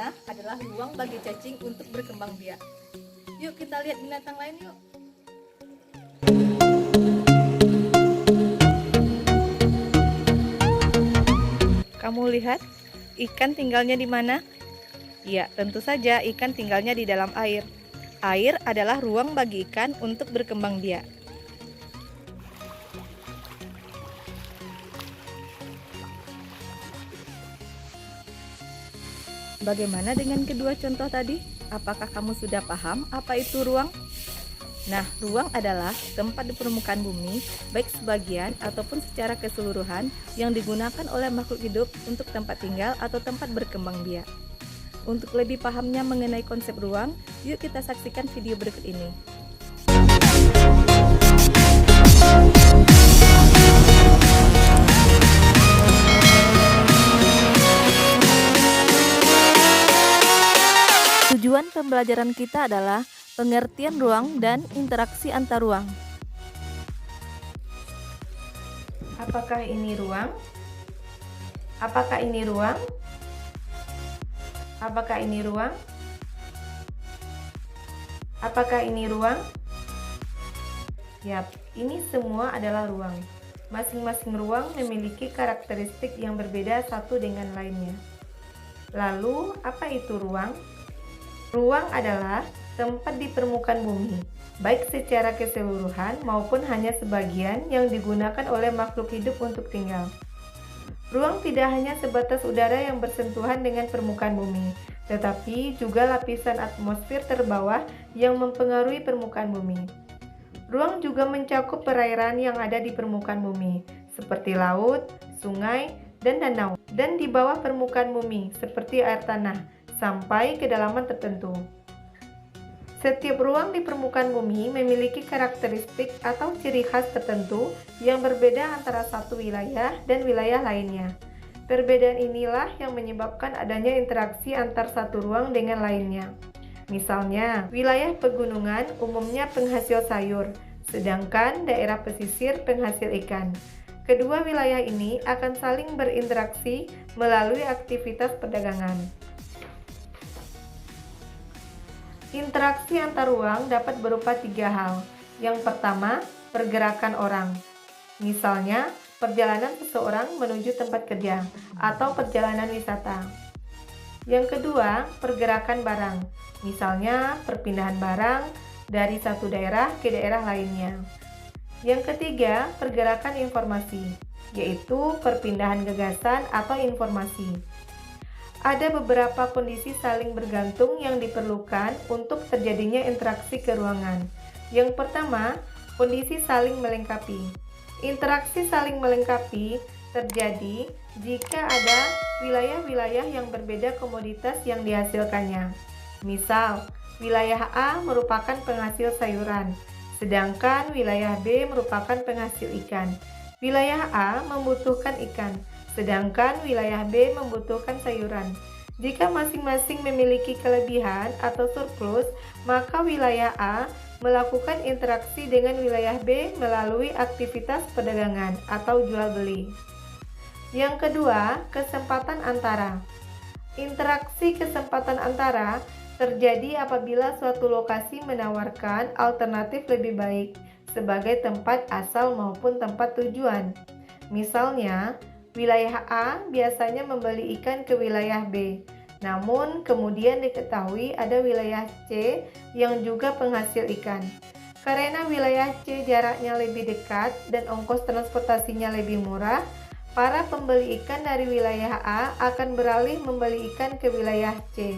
tanah adalah ruang bagi cacing untuk berkembang biak. Yuk kita lihat binatang lain yuk. Kamu lihat ikan tinggalnya di mana? Ya, tentu saja ikan tinggalnya di dalam air. Air adalah ruang bagi ikan untuk berkembang biak. Bagaimana dengan kedua contoh tadi? Apakah kamu sudah paham apa itu ruang? Nah, ruang adalah tempat di permukaan bumi, baik sebagian ataupun secara keseluruhan, yang digunakan oleh makhluk hidup untuk tempat tinggal atau tempat berkembang biak. Untuk lebih pahamnya mengenai konsep ruang, yuk kita saksikan video berikut ini. Tujuan pembelajaran kita adalah pengertian ruang dan interaksi antar ruang. Apakah ini ruang? Apakah ini ruang? Apakah ini ruang? Apakah ini ruang? Yap, ini semua adalah ruang. Masing-masing ruang memiliki karakteristik yang berbeda satu dengan lainnya. Lalu, apa itu ruang? Ruang adalah tempat di permukaan bumi, baik secara keseluruhan maupun hanya sebagian yang digunakan oleh makhluk hidup untuk tinggal. Ruang tidak hanya sebatas udara yang bersentuhan dengan permukaan bumi, tetapi juga lapisan atmosfer terbawah yang mempengaruhi permukaan bumi. Ruang juga mencakup perairan yang ada di permukaan bumi, seperti laut, sungai, dan danau, dan di bawah permukaan bumi, seperti air tanah, sampai kedalaman tertentu. Setiap ruang di permukaan bumi memiliki karakteristik atau ciri khas tertentu yang berbeda antara satu wilayah dan wilayah lainnya. Perbedaan inilah yang menyebabkan adanya interaksi antar satu ruang dengan lainnya. Misalnya, wilayah pegunungan umumnya penghasil sayur, sedangkan daerah pesisir penghasil ikan. Kedua wilayah ini akan saling berinteraksi melalui aktivitas perdagangan. Interaksi antar ruang dapat berupa tiga hal. Yang pertama, pergerakan orang. Misalnya, perjalanan seseorang menuju tempat kerja atau perjalanan wisata. Yang kedua, pergerakan barang. Misalnya, perpindahan barang dari satu daerah ke daerah lainnya. Yang ketiga, pergerakan informasi, yaitu perpindahan gagasan atau informasi. Ada beberapa kondisi saling bergantung yang diperlukan untuk terjadinya interaksi ke ruangan. Yang pertama, kondisi saling melengkapi. Interaksi saling melengkapi terjadi jika ada wilayah-wilayah yang berbeda komoditas yang dihasilkannya. Misal, wilayah A merupakan penghasil sayuran, sedangkan wilayah B merupakan penghasil ikan. Wilayah A membutuhkan ikan, sedangkan wilayah B membutuhkan sayuran. Jika masing-masing memiliki kelebihan atau surplus, maka wilayah A melakukan interaksi dengan wilayah B melalui aktivitas perdagangan atau jual beli. Yang kedua, kesempatan antara. Interaksi kesempatan antara terjadi apabila suatu lokasi menawarkan alternatif lebih baik sebagai tempat asal maupun tempat tujuan. Misalnya, wilayah A biasanya membeli ikan ke wilayah B, namun kemudian diketahui ada wilayah C yang juga penghasil ikan. Karena wilayah C jaraknya lebih dekat dan ongkos transportasinya lebih murah, para pembeli ikan dari wilayah A akan beralih membeli ikan ke wilayah C.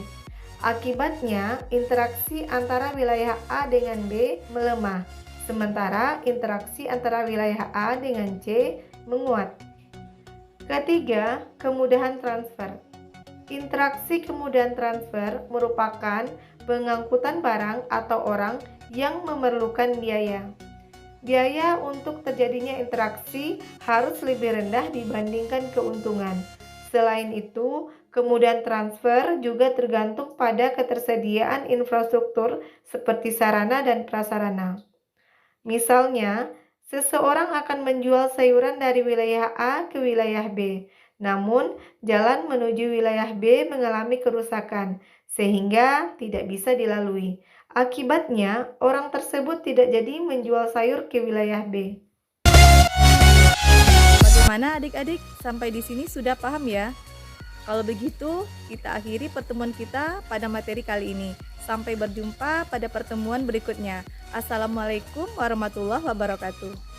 Akibatnya, interaksi antara wilayah A dengan B melemah, sementara interaksi antara wilayah A dengan C menguat. Ketiga, kemudahan transfer. Interaksi kemudahan transfer merupakan pengangkutan barang atau orang yang memerlukan biaya. Biaya untuk terjadinya interaksi harus lebih rendah dibandingkan keuntungan. Selain itu, kemudahan transfer juga tergantung pada ketersediaan infrastruktur seperti sarana dan prasarana. Misalnya, seseorang akan menjual sayuran dari wilayah A ke wilayah B, Namun, jalan menuju wilayah B mengalami kerusakan, sehingga tidak bisa dilalui. Akibatnya, orang tersebut tidak jadi menjual sayur ke wilayah B. Bagaimana adik-adik? Sampai di sini sudah paham ya? Kalau begitu, kita akhiri pertemuan kita pada materi kali ini. Sampai berjumpa pada pertemuan berikutnya. Assalamualaikum warahmatullahi wabarakatuh.